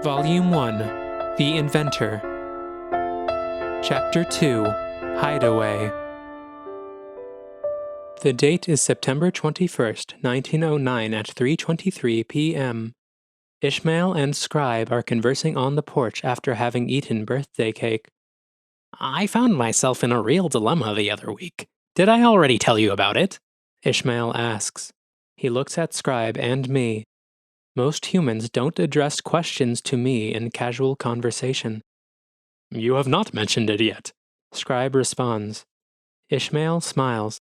Volume 1, The Inventor. Chapter 2, Hideaway. The date is September 21st, 1909 at 3:23 p.m. Ishmael and Scribe are conversing on the porch after having eaten birthday cake. I found myself in a real dilemma the other week. Did I already tell you about it? Ishmael asks. He looks at Scribe and me. Most humans don't address questions to me in casual conversation. You have not mentioned it yet, Scribe responds. Ishmael smiles.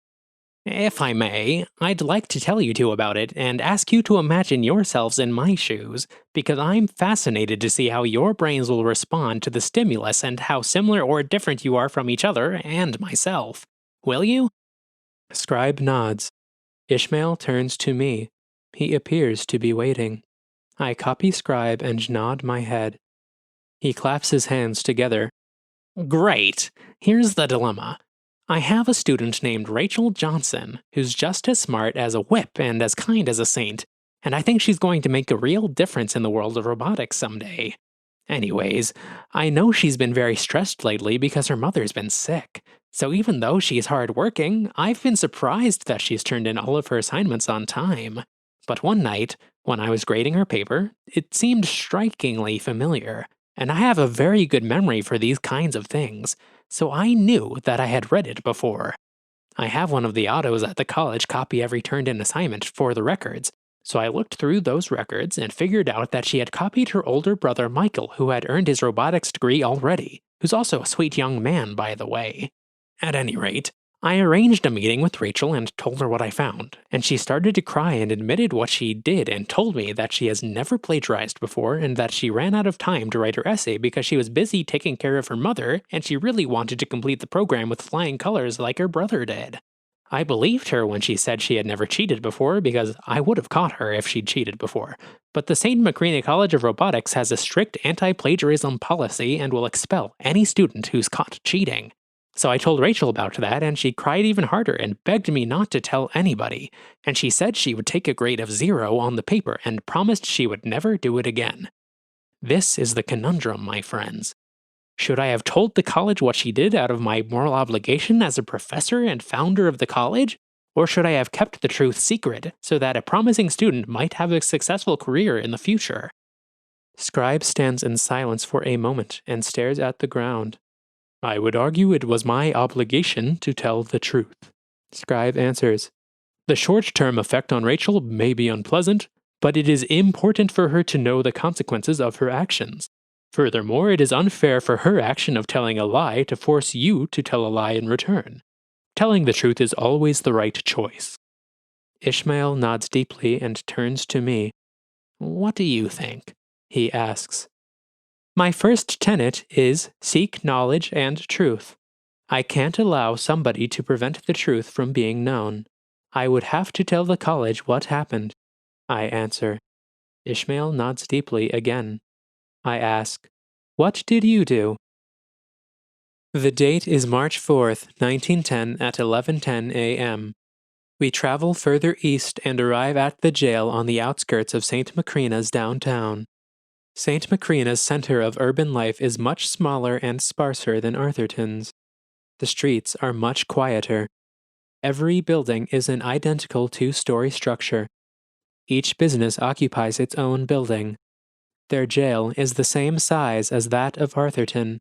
If I may, I'd like to tell you two about it and ask you to imagine yourselves in my shoes, because I'm fascinated to see how your brains will respond to the stimulus and how similar or different you are from each other and myself. Will you? Scribe nods. Ishmael turns to me. He appears to be waiting. I copy Scribe and nod my head. He claps his hands together. Great! Here's the dilemma. I have a student named Rachel Johnson, who's just as smart as a whip and as kind as a saint, and I think she's going to make a real difference in the world of robotics someday. Anyways, I know she's been very stressed lately because her mother's been sick. So even though she's hardworking, I've been surprised that she's turned in all of her assignments on time. But one night, when I was grading her paper, it seemed strikingly familiar, and I have a very good memory for these kinds of things, so I knew that I had read it before. I have one of the autos at the college copy every turned-in assignment for the records, so I looked through those records and figured out that she had copied her older brother Michael, who had earned his robotics degree already, who's also a sweet young man, by the way. At any rate, I arranged a meeting with Rachel and told her what I found, and she started to cry and admitted what she did and told me that she has never plagiarized before and that she ran out of time to write her essay because she was busy taking care of her mother and she really wanted to complete the program with flying colors like her brother did. I believed her when she said she had never cheated before because I would have caught her if she'd cheated before, but the St. Macrina College of Robotics has a strict anti-plagiarism policy and will expel any student who's caught cheating. So I told Rachel about that, and she cried even harder and begged me not to tell anybody, and she said she would take a grade of 0 on the paper and promised she would never do it again. This is the conundrum, my friends. Should I have told the college what she did out of my moral obligation as a professor and founder of the college? Or should I have kept the truth secret so that a promising student might have a successful career in the future? Scribe stands in silence for a moment and stares at the ground. I would argue it was my obligation to tell the truth. Scribe answers. The short-term effect on Rachel may be unpleasant, but it is important for her to know the consequences of her actions. Furthermore, it is unfair for her action of telling a lie to force you to tell a lie in return. Telling the truth is always the right choice. Ishmael nods deeply and turns to me. What do you think? He asks. My first tenet is seek knowledge and truth. I can't allow somebody to prevent the truth from being known. I would have to tell the college what happened. I answer. Ishmael nods deeply again. I ask, what did you do? The date is March 4th, 1910 at 11:10 a.m. We travel further east and arrive at the jail on the outskirts of St. Macrina's downtown. St. Macrina's center of urban life is much smaller and sparser than Arthurton's. The streets are much quieter. Every building is an identical two-story structure. Each business occupies its own building. Their jail is the same size as that of Arthurton.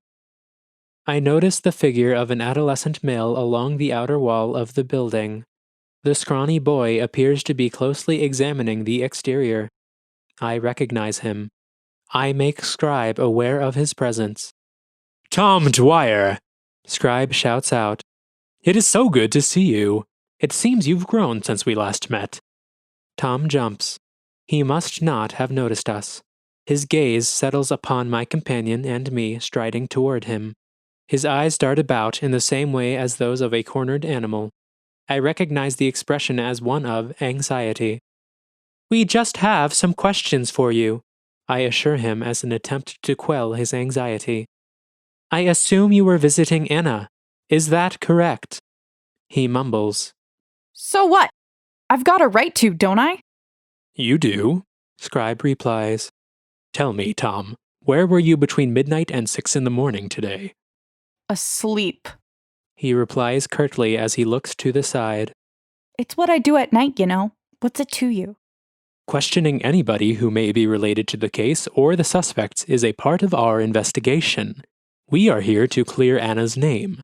I notice the figure of an adolescent male along the outer wall of the building. The scrawny boy appears to be closely examining the exterior. I recognize him. I make Scribe aware of his presence. Tom Dwyer! Scribe shouts out. It is so good to see you. It seems you've grown since we last met. Tom jumps. He must not have noticed us. His gaze settles upon my companion and me striding toward him. His eyes dart about in the same way as those of a cornered animal. I recognize the expression as one of anxiety. We just have some questions for you, I assure him as an attempt to quell his anxiety. I assume you were visiting Ana. Is that correct? He mumbles. So what? I've got a right to, don't I? You do, Scribe replies. Tell me, Tom, Where were you between midnight and 6 in the morning today? Asleep. He replies curtly as he looks to the side. It's what I do at night, you know. What's it to you? Questioning anybody who may be related to the case or the suspects is a part of our investigation. We are here to clear Anna's name.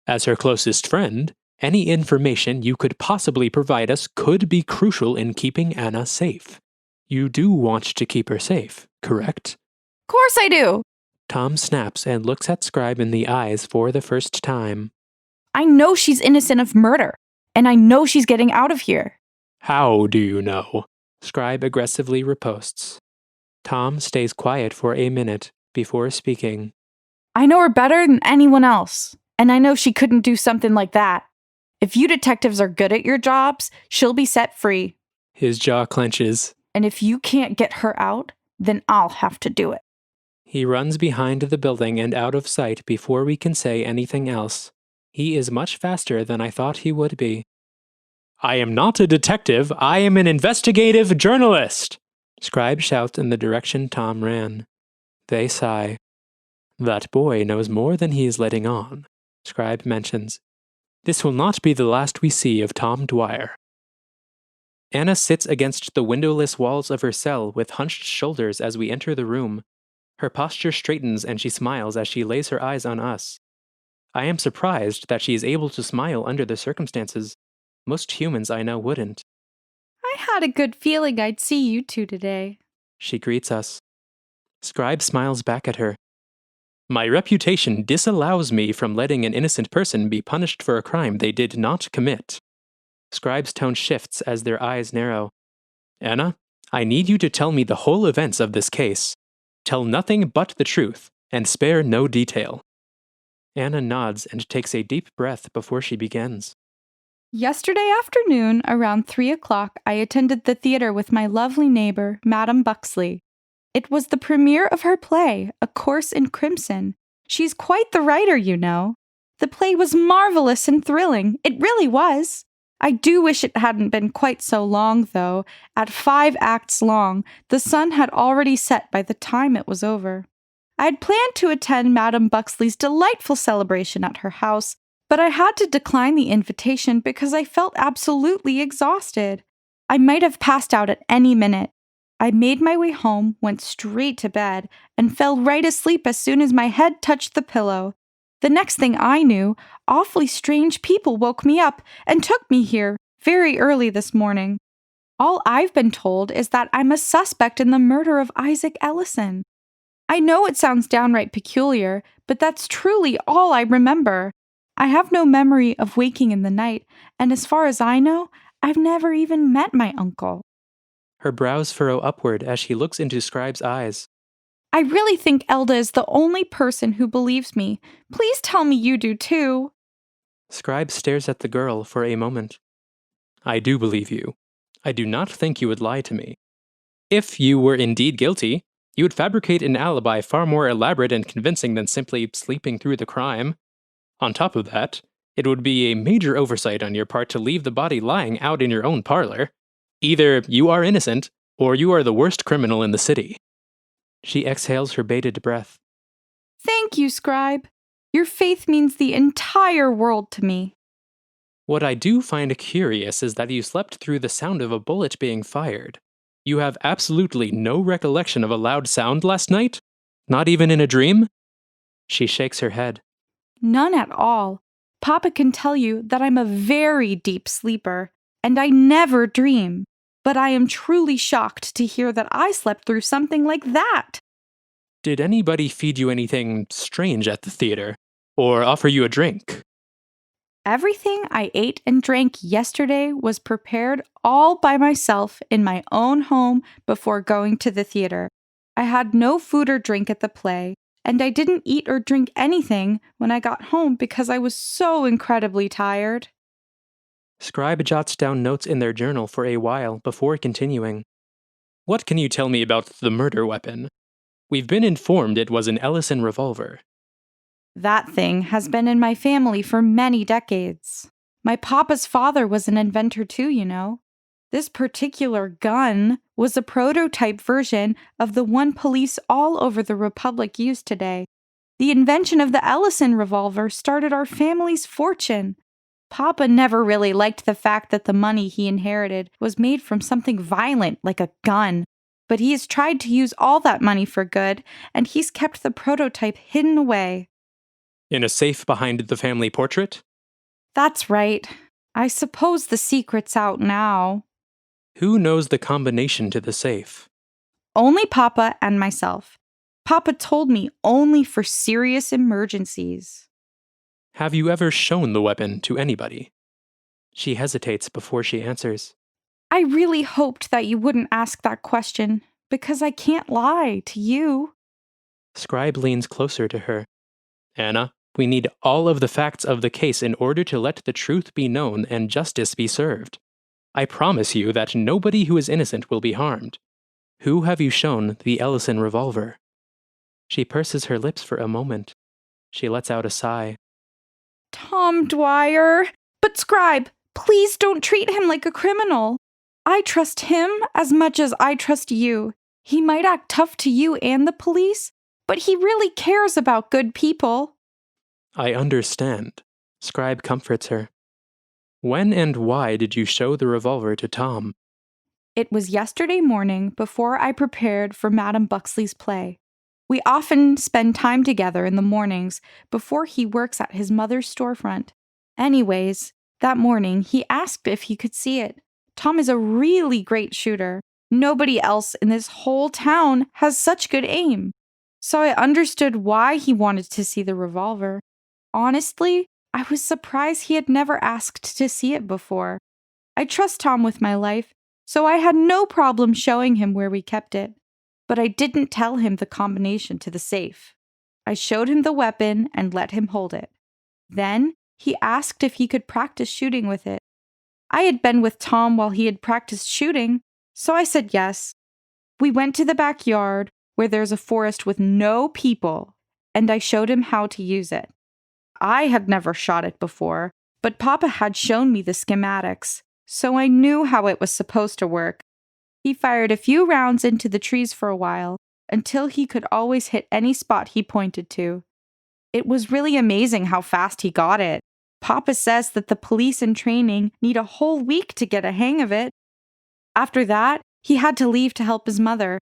As her closest friend, any information you could possibly provide us could be crucial in keeping Anna safe. You do want to keep her safe, correct? Of course I do. Tom snaps and looks at Scribe in the eyes for the first time. I know she's innocent of murder, and I know she's getting out of here. How do you know? Scribe aggressively riposts. Tom stays quiet for a minute before speaking. I know her better than anyone else, and I know she couldn't do something like that. If you detectives are good at your jobs, she'll be set free. His jaw clenches. And if you can't get her out, then I'll have to do it. He runs behind the building and out of sight before we can say anything else. He is much faster than I thought he would be. I am not a detective, I am an investigative journalist! Scribe shouts in the direction Tom ran. They sigh. That boy knows more than he is letting on, Scribe mentions. This will not be the last we see of Tom Dwyer. Anna sits against the windowless walls of her cell with hunched shoulders as we enter the room. Her posture straightens and she smiles as she lays her eyes on us. I am surprised that she is able to smile under the circumstances. Most humans I know wouldn't. I had a good feeling I'd see you two today. She greets us. Scribe smiles back at her. My reputation disallows me from letting an innocent person be punished for a crime they did not commit. Scribe's tone shifts as their eyes narrow. Anna, I need you to tell me the whole events of this case. Tell nothing but the truth, and spare no detail. Anna nods and takes a deep breath before she begins. Yesterday afternoon, around 3 o'clock, I attended the theater with my lovely neighbor, Madame Buxley. It was the premiere of her play, A Course in Crimson. She's quite the writer, you know. The play was marvelous and thrilling. It really was. I do wish it hadn't been quite so long, though. At 5 acts long, the sun had already set by the time it was over. I had planned to attend Madame Buxley's delightful celebration at her house, but I had to decline the invitation because I felt absolutely exhausted. I might have passed out at any minute. I made my way home, went straight to bed, and fell right asleep as soon as my head touched the pillow. The next thing I knew, awfully strange people woke me up and took me here very early this morning. All I've been told is that I'm a suspect in the murder of Isaac Ellison. I know it sounds downright peculiar, but that's truly all I remember. I have no memory of waking in the night, and as far as I know, I've never even met my uncle. Her brows furrow upward as she looks into Scribe's eyes. I really think Elda is the only person who believes me. Please tell me you do too. Scribe stares at the girl for a moment. I do believe you. I do not think you would lie to me. If you were indeed guilty, you would fabricate an alibi far more elaborate and convincing than simply sleeping through the crime. On top of that, it would be a major oversight on your part to leave the body lying out in your own parlor. Either you are innocent, or you are the worst criminal in the city. She exhales her bated breath. Thank you, Scribe. Your faith means the entire world to me. What I do find curious is that you slept through the sound of a bullet being fired. You have absolutely no recollection of a loud sound last night? Not even in a dream? She shakes her head. None at all. Papa can tell you that I'm a very deep sleeper, and I never dream. But I am truly shocked to hear that I slept through something like that. Did anybody feed you anything strange at the theater? Or offer you a drink? Everything I ate and drank yesterday was prepared all by myself in my own home before going to the theater. I had no food or drink at the play, and I didn't eat or drink anything when I got home because I was so incredibly tired. Scribe jots down notes in their journal for a while before continuing. What can you tell me about the murder weapon? We've been informed it was an Ellison revolver. That thing has been in my family for many decades. My papa's father was an inventor too, you know. This particular gun was a prototype version of the one police all over the Republic use today. The invention of the Ellison revolver started our family's fortune. Papa never really liked the fact that the money he inherited was made from something violent like a gun, but he has tried to use all that money for good, and he's kept the prototype hidden away. In a safe behind the family portrait? That's right. I suppose the secret's out now. Who knows the combination to the safe? Only Papa and myself. Papa told me only for serious emergencies. Have you ever shown the weapon to anybody? She hesitates before she answers. I really hoped that you wouldn't ask that question, because I can't lie to you. Scribe leans closer to her. Ana, we need all of the facts of the case in order to let the truth be known and justice be served. I promise you that nobody who is innocent will be harmed. Who have you shown the Ellison revolver? She purses her lips for a moment. She lets out a sigh. Tom Dwyer. But Scribe, please don't treat him like a criminal. I trust him as much as I trust you. He might act tough to you and the police, but he really cares about good people. I understand. Scribe comforts her. When and why did you show the revolver to Tom? It was yesterday morning before I prepared for Madame Buxley's play. We often spend time together in the mornings before he works at his mother's storefront. Anyways, that morning he asked if he could see it. Tom is a really great shooter. Nobody else in this whole town has such good aim. So I understood why he wanted to see the revolver. Honestly, I was surprised he had never asked to see it before. I trust Tom with my life, so I had no problem showing him where we kept it. But I didn't tell him the combination to the safe. I showed him the weapon and let him hold it. Then he asked if he could practice shooting with it. I had been with Tom while he had practiced shooting, so I said yes. We went to the backyard where there's a forest with no people, and I showed him how to use it. I had never shot it before, but Papa had shown me the schematics, so I knew how it was supposed to work. He fired a few rounds into the trees for a while, until he could always hit any spot he pointed to. It was really amazing how fast he got it. Papa says that the police in training need a whole week to get a hang of it. After that, he had to leave to help his mother.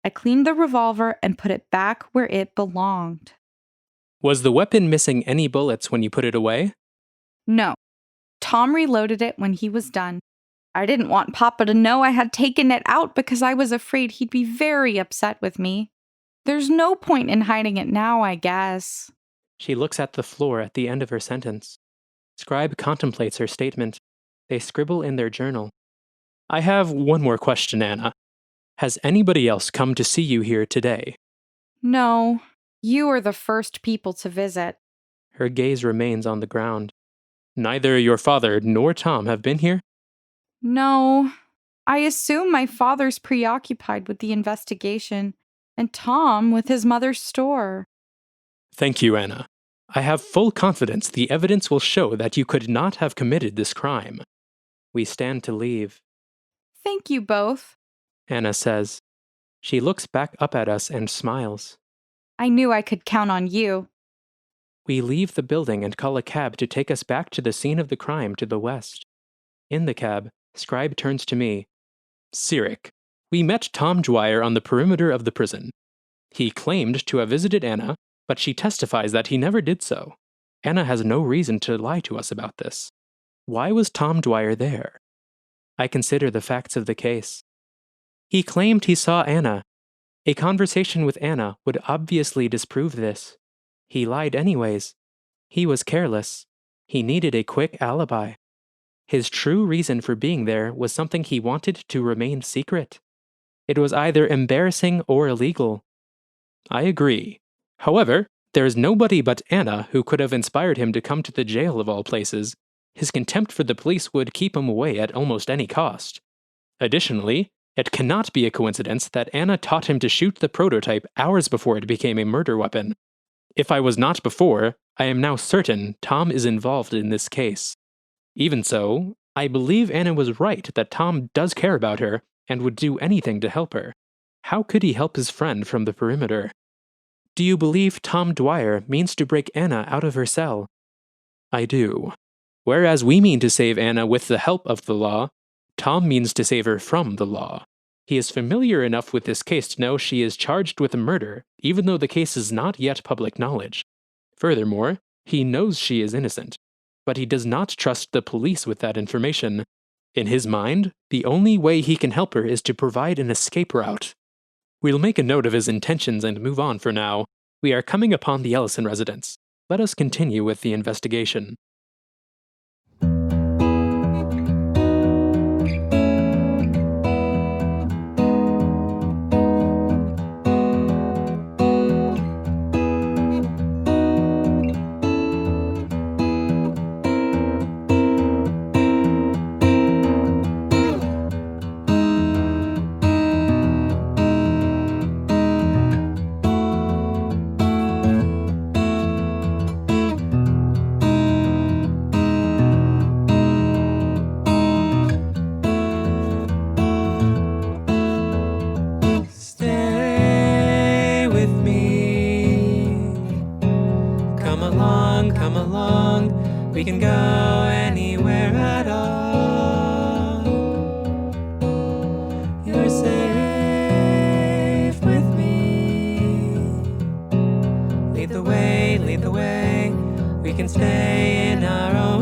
I cleaned the revolver and put it back where it belonged. Was the weapon missing any bullets when you put it away? No. Tom reloaded it when he was done. I didn't want Papa to know I had taken it out because I was afraid he'd be very upset with me. There's no point in hiding it now, I guess. She looks at the floor at the end of her sentence. Scribe contemplates her statement. They scribble in their journal. I have one more question, Ana. Has anybody else come to see you here today? No. You are the first people to visit. Her gaze remains on the ground. Neither your father nor Tom have been here? No. I assume my father's preoccupied with the investigation, and Tom with his mother's store. Thank you, Ana. I have full confidence the evidence will show that you could not have committed this crime. We stand to leave. Thank you both, Ana says. She looks back up at us and smiles. I knew I could count on you. We leave the building and call a cab to take us back to the scene of the crime to the west. In the cab, Scribe turns to me. Ciric, we met Tom Dwyer on the perimeter of the prison. He claimed to have visited Ana, but she testifies that he never did so. Ana has no reason to lie to us about this. Why was Tom Dwyer there? I consider the facts of the case. He claimed he saw Ana. A conversation with Ana would obviously disprove this. He lied anyways. He was careless. He needed a quick alibi. His true reason for being there was something he wanted to remain secret. It was either embarrassing or illegal. I agree. However, there is nobody but Ana who could have inspired him to come to the jail of all places. His contempt for the police would keep him away at almost any cost. Additionally, it cannot be a coincidence that Ana taught him to shoot the prototype hours before it became a murder weapon. If I was not before, I am now certain Tom is involved in this case. Even so, I believe Ana was right that Tom does care about her and would do anything to help her. How could he help his friend from the perimeter? Do you believe Tom Dwyer means to break Ana out of her cell? I do. Whereas we mean to save Ana with the help of the law, Tom means to save her from the law. He is familiar enough with this case to know she is charged with a murder, even though the case is not yet public knowledge. Furthermore, he knows she is innocent, but he does not trust the police with that information. In his mind, the only way he can help her is to provide an escape route. We'll make a note of his intentions and move on for now. We are coming upon the Ellison residence. Let us continue with the investigation. We can go anywhere at all. You're safe with me. Lead the way, lead the way. We can stay in our own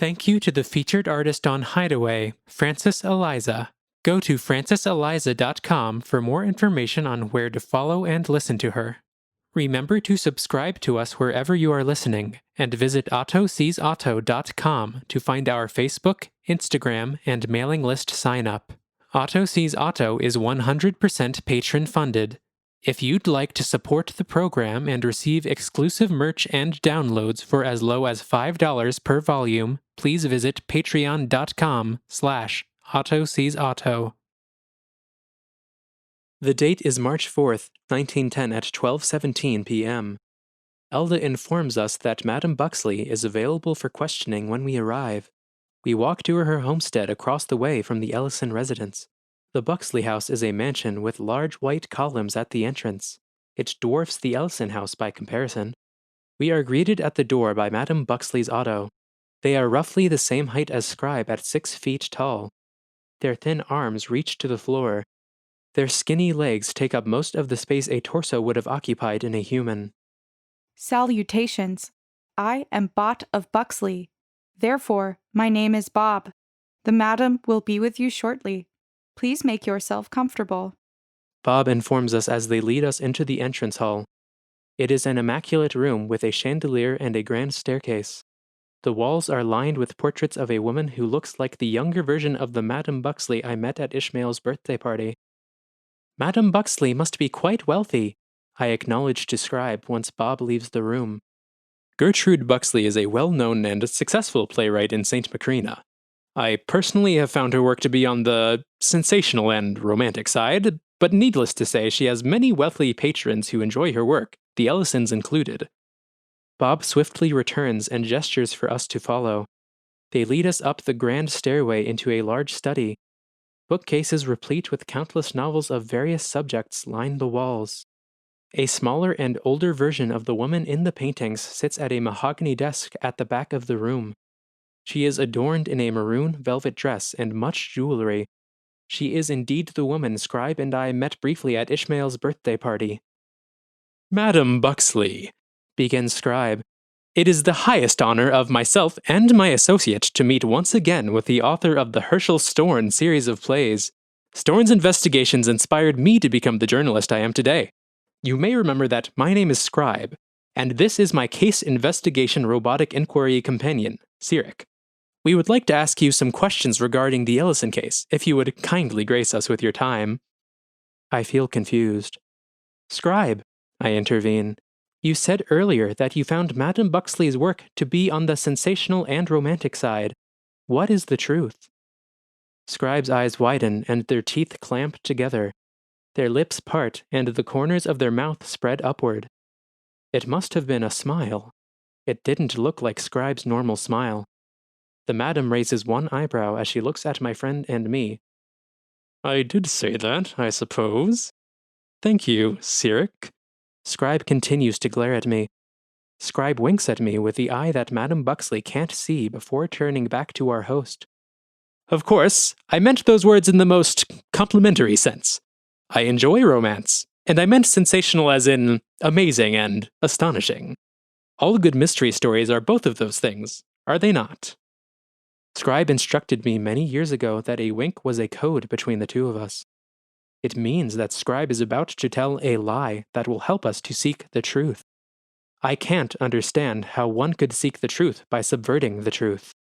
Thank you to the featured artist on Hideaway, Frances Eliza. Go to franceseliza.com for more information on where to follow and listen to her. Remember to subscribe to us wherever you are listening, and visit AutoSeesAuto.com to find our Facebook, Instagram, and mailing list sign-up. Auto Sees Auto is 100% patron-funded. If you'd like to support the program and receive exclusive merch and downloads for as low as $5 per volume, please visit patreon.com/AutoSeesAuto. The date is March 4th, 1910 at 12:17 p.m. Elda informs us that Madame Buxley is available for questioning when we arrive. We walk to her homestead across the way from the Ellison residence. The Buxley house is a mansion with large white columns at the entrance. It dwarfs the Ellison house by comparison. We are greeted at the door by Madame Buxley's auto. They are roughly the same height as Scribe at 6 feet tall. Their thin arms reach to the floor. Their skinny legs take up most of the space a torso would have occupied in a human. Salutations. I am Bot of Buxley. Therefore, my name is Bob. The madam will be with you shortly. Please make yourself comfortable. Bob informs us as they lead us into the entrance hall. It is an immaculate room with a chandelier and a grand staircase. The walls are lined with portraits of a woman who looks like the younger version of the Madame Buxley I met at Ishmael's birthday party. Madame Buxley must be quite wealthy, I acknowledge to Scribe once Bob leaves the room. Gertrude Buxley is a well-known and successful playwright in St. Macrina. I personally have found her work to be on the sensational and romantic side, but needless to say, she has many wealthy patrons who enjoy her work, the Ellisons included. Bob swiftly returns and gestures for us to follow. They lead us up the grand stairway into a large study. Bookcases replete with countless novels of various subjects line the walls. A smaller and older version of the woman in the paintings sits at a mahogany desk at the back of the room. She is adorned in a maroon velvet dress and much jewelry. She is indeed the woman Scribe and I met briefly at Ishmael's birthday party. Madame Buxley, begins Scribe, it is the highest honor of myself and my associate to meet once again with the author of the Herschel Storn series of plays. Storn's investigations inspired me to become the journalist I am today. You may remember that my name is Scribe, and this is my case investigation robotic inquiry companion, Ciric. We would like to ask you some questions regarding the Ellison case, if you would kindly grace us with your time. I feel confused. Scribe, I intervene. You said earlier that you found Madame Buxley's work to be on the sensational and romantic side. What is the truth? Scribe's eyes widen and their teeth clamp together. Their lips part and the corners of their mouth spread upward. It must have been a smile. It didn't look like Scribe's normal smile. The madam raises one eyebrow as she looks at my friend and me. I did say that, I suppose. Thank you, Ciric. Scribe continues to glare at me. Scribe winks at me with the eye that Madame Buxley can't see before turning back to our host. Of course, I meant those words in the most complimentary sense. I enjoy romance, and I meant sensational as in amazing and astonishing. All good mystery stories are both of those things, are they not? Scribe instructed me many years ago that a wink was a code between the two of us. It means that Scribe is about to tell a lie that will help us to seek the truth. I can't understand how one could seek the truth by subverting the truth.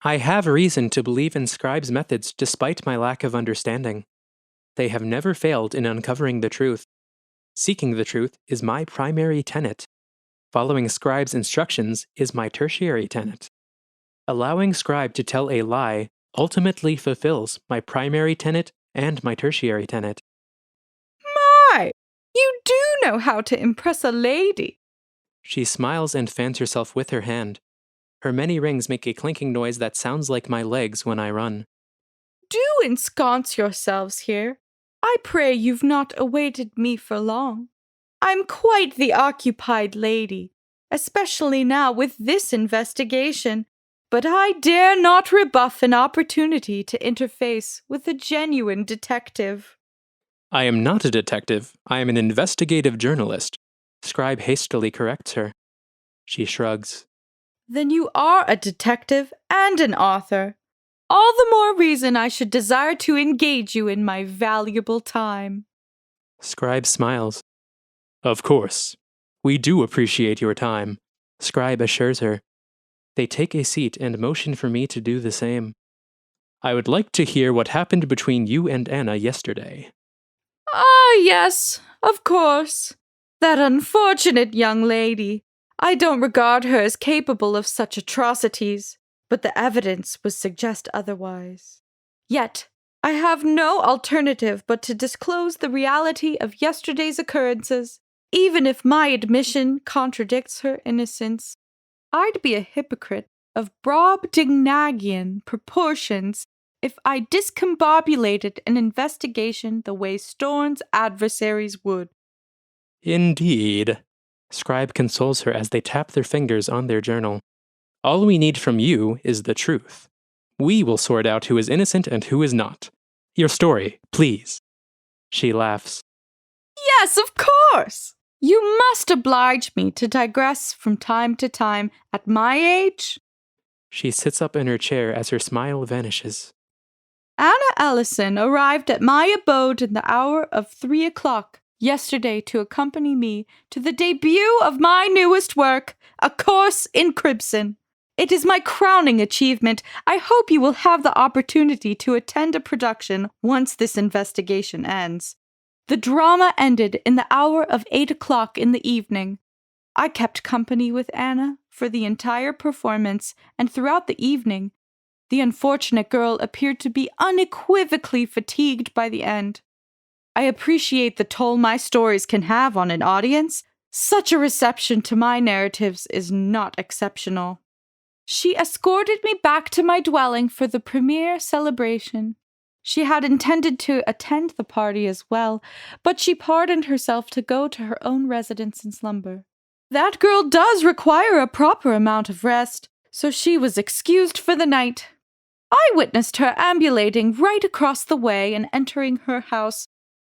I have reason to believe in Scribe's methods despite my lack of understanding. They have never failed in uncovering the truth. Seeking the truth is my primary tenet. Following Scribe's instructions is my tertiary tenet. Allowing Scribe to tell a lie ultimately fulfills my primary tenet and my tertiary tenet. My! You do know how to impress a lady. She smiles and fans herself with her hand. Her many rings make a clinking noise that sounds like my legs when I run. Do ensconce yourselves here. I pray you've not awaited me for long. I'm quite the occupied lady, especially now with this investigation, but I dare not rebuff an opportunity to interface with a genuine detective. I am not a detective. I am an investigative journalist. Scribe hastily corrects her. She shrugs. Then you are a detective and an author. All the more reason I should desire to engage you in my valuable time. Scribe smiles. Of course. We do appreciate your time, Scribe assures her. They take a seat and motion for me to do the same. I would like to hear what happened between you and Ana yesterday. Ah, yes, of course. That unfortunate young lady. I don't regard her as capable of such atrocities, but the evidence would suggest otherwise. Yet, I have no alternative but to disclose the reality of yesterday's occurrences, even if my admission contradicts her innocence. I'd be a hypocrite of Brobdingnagian proportions if I discombobulated an investigation the way Storn's adversaries would. Indeed. Scribe consoles her as they tap their fingers on their journal. All we need from you is the truth. We will sort out who is innocent and who is not. Your story, please. She laughs. Yes, of course! You must oblige me to digress from time to time at my age. She sits up in her chair as her smile vanishes. Ana Ellison arrived at my abode in the hour of 3 o'clock yesterday to accompany me to the debut of my newest work, A Course in Crimson. It is my crowning achievement. I hope you will have the opportunity to attend a production once this investigation ends. The drama ended in the hour of 8 o'clock in the evening. I kept company with Ana for the entire performance, and throughout the evening, the unfortunate girl appeared to be unequivocally fatigued by the end. I appreciate the toll my stories can have on an audience. Such a reception to my narratives is not exceptional. She escorted me back to my dwelling for the premiere celebration. She had intended to attend the party as well, but she pardoned herself to go to her own residence and slumber. That girl does require a proper amount of rest, so she was excused for the night. I witnessed her ambulating right across the way and entering her house.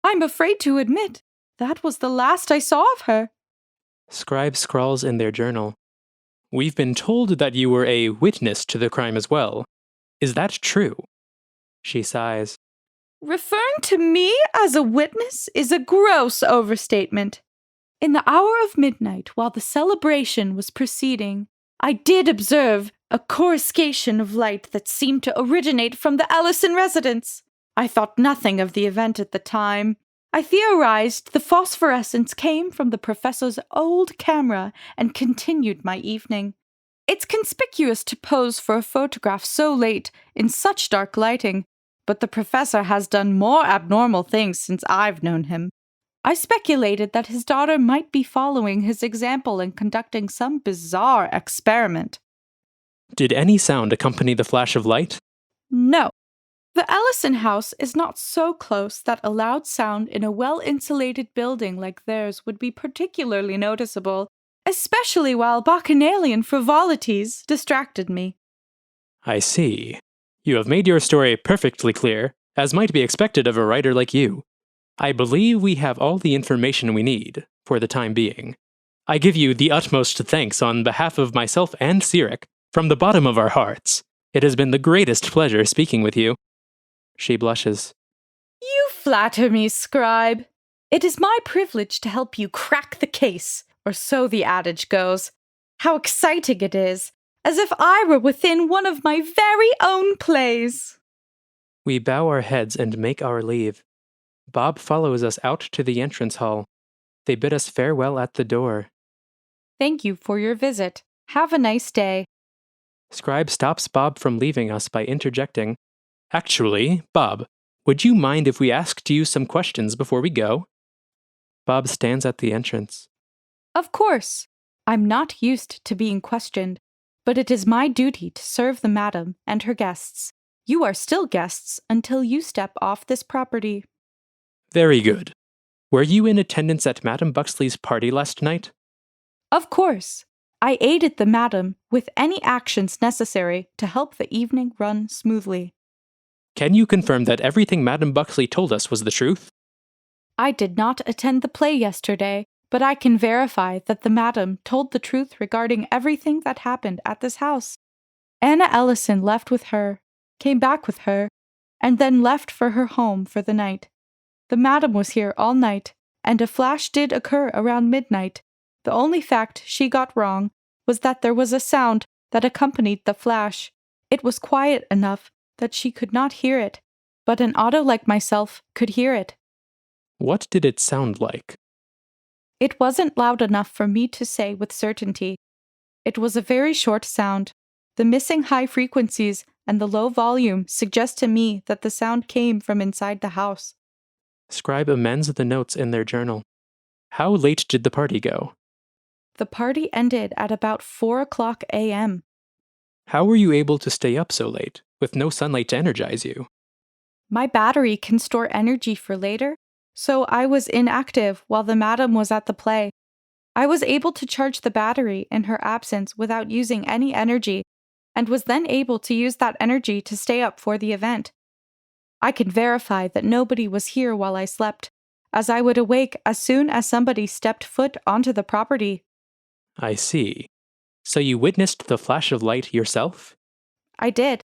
I'm afraid to admit, that was the last I saw of her. Scribe scrawls in their journal. We've been told that you were a witness to the crime as well. Is that true? She sighs. Referring to me as a witness is a gross overstatement. In the hour of midnight, while the celebration was proceeding, I did observe a coruscation of light that seemed to originate from the Ellison residence. I thought nothing of the event at the time. I theorized the phosphorescence came from the professor's old camera and continued my evening. It's conspicuous to pose for a photograph so late in such dark lighting, but the professor has done more abnormal things since I've known him. I speculated that his daughter might be following his example and conducting some bizarre experiment. Did any sound accompany the flash of light? No. The Ellison house is not so close that a loud sound in a well-insulated building like theirs would be particularly noticeable, especially while bacchanalian frivolities distracted me. I see. You have made your story perfectly clear, as might be expected of a writer like you. I believe we have all the information we need, for the time being. I give you the utmost thanks on behalf of myself and Ciric, from the bottom of our hearts. It has been the greatest pleasure speaking with you. She blushes. You flatter me, Scribe. It is my privilege to help you crack the case, or so the adage goes. How exciting it is, as if I were within one of my very own plays. We bow our heads and make our leave. Bob follows us out to the entrance hall. They bid us farewell at the door. Thank you for your visit. Have a nice day. Scribe stops Bob from leaving us by interjecting, Actually, Bob, would you mind if we asked you some questions before we go? Bob stands at the entrance. Of course. I'm not used to being questioned, but it is my duty to serve the madam and her guests. You are still guests until you step off this property. Very good. Were you in attendance at Madame Buxley's party last night? Of course. I aided the madam with any actions necessary to help the evening run smoothly. Can you confirm that everything Madame Buxley told us was the truth? I did not attend the play yesterday, but I can verify that the madam told the truth regarding everything that happened at this house. Ana Ellison left with her, came back with her, and then left for her home for the night. The madam was here all night, and a flash did occur around midnight, The only fact she got wrong was that there was a sound that accompanied the flash. It was quiet enough that she could not hear it, but an Otto like myself could hear it. What did it sound like? It wasn't loud enough for me to say with certainty. It was a very short sound. The missing high frequencies and the low volume suggest to me that the sound came from inside the house. Scribe amends the notes in their journal. How late did the party go? The party ended at about 4:00 a.m. How were you able to stay up so late, with no sunlight to energize you? My battery can store energy for later, so I was inactive while the madam was at the play. I was able to charge the battery in her absence without using any energy, and was then able to use that energy to stay up for the event. I can verify that nobody was here while I slept, as I would awake as soon as somebody stepped foot onto the property. I see. So you witnessed the flash of light yourself? I did.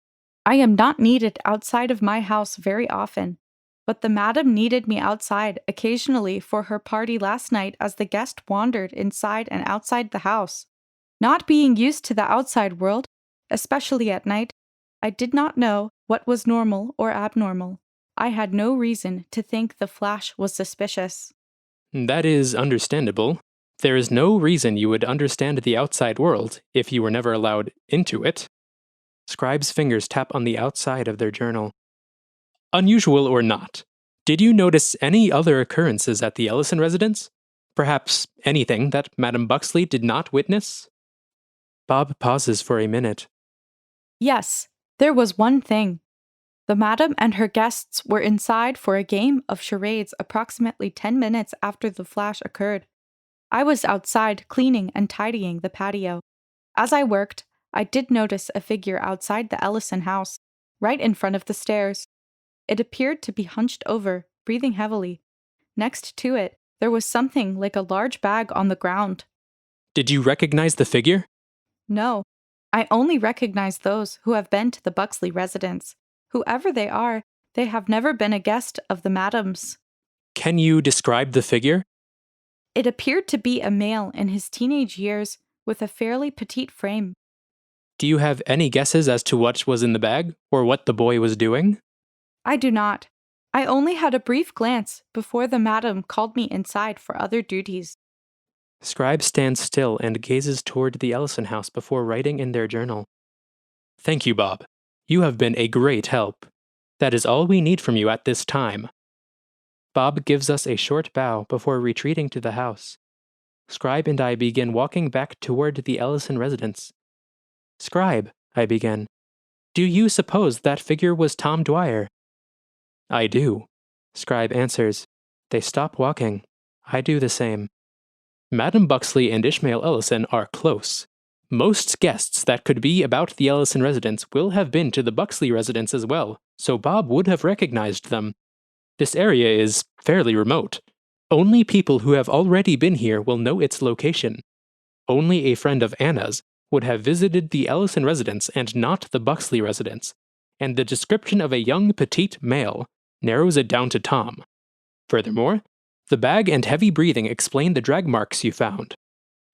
I am not needed outside of my house very often, but the madam needed me outside occasionally for her party last night as the guest wandered inside and outside the house. Not being used to the outside world, especially at night, I did not know what was normal or abnormal. I had no reason to think the flash was suspicious. That is understandable. There is no reason you would understand the outside world if you were never allowed into it. Scribe's fingers tap on the outside of their journal. Unusual or not, did you notice any other occurrences at the Ellison residence? Perhaps anything that Madame Buxley did not witness? Bob pauses for a minute. Yes, there was one thing. The madam and her guests were inside for a game of charades approximately 10 minutes after the flash occurred. I was outside cleaning and tidying the patio. As I worked, I did notice a figure outside the Ellison house, right in front of the stairs. It appeared to be hunched over, breathing heavily. Next to it, there was something like a large bag on the ground. Did you recognize the figure? No, I only recognize those who have been to the Buxley residence. Whoever they are, they have never been a guest of the madam's. Can you describe the figure? It appeared to be a male in his teenage years with a fairly petite frame. Do you have any guesses as to what was in the bag, or what the boy was doing? I do not. I only had a brief glance before the madam called me inside for other duties. Scribe stands still and gazes toward the Ellison house before writing in their journal. Thank you, Bob. You have been a great help. That is all we need from you at this time. Bob gives us a short bow before retreating to the house. Scribe and I begin walking back toward the Ellison residence. Scribe, I begin, do you suppose that figure was Tom Dwyer? I do, Scribe answers. They stop walking. I do the same. Madame Buxley and Ishmael Ellison are close. Most guests that could be about the Ellison residence will have been to the Buxley residence as well, so Bob would have recognized them. This area is fairly remote. Only people who have already been here will know its location. Only a friend of Anna's would have visited the Ellison residence and not the Buxley residence, and the description of a young petite male narrows it down to Tom. Furthermore, the bag and heavy breathing explain the drag marks you found.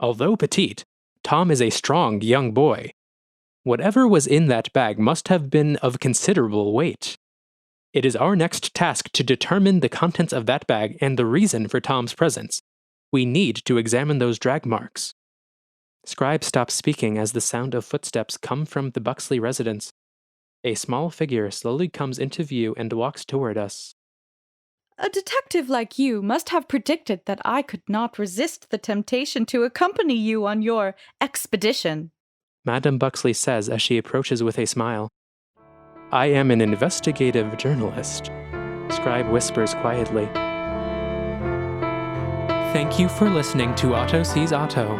Although petite, Tom is a strong young boy. Whatever was in that bag must have been of considerable weight. It is our next task to determine the contents of that bag and the reason for Tom's presence. We need to examine those drag marks. Scribe stops speaking as the sound of footsteps come from the Buxley residence. A small figure slowly comes into view and walks toward us. A detective like you must have predicted that I could not resist the temptation to accompany you on your expedition, Madame Buxley says as she approaches with a smile. I am an investigative journalist, Scribe whispers quietly. Thank you for listening to Otto Sees Otto.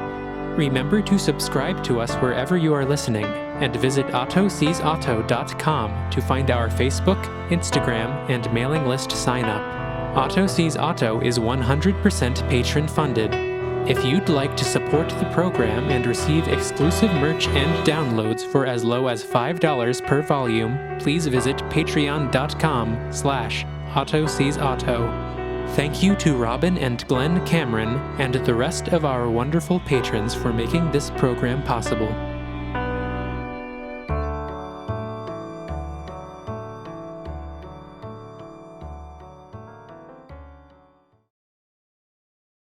Remember to subscribe to us wherever you are listening, and visit AutoSeesOtto.com to find our Facebook, Instagram, and mailing list sign-up. Otto Sees Otto is 100% patron-funded. If you'd like to support the program and receive exclusive merch and downloads for as low as $5 per volume, please visit patreon.com/AutoSeesOtto. Thank you to Robin and Glenn Cameron and the rest of our wonderful patrons for making this program possible.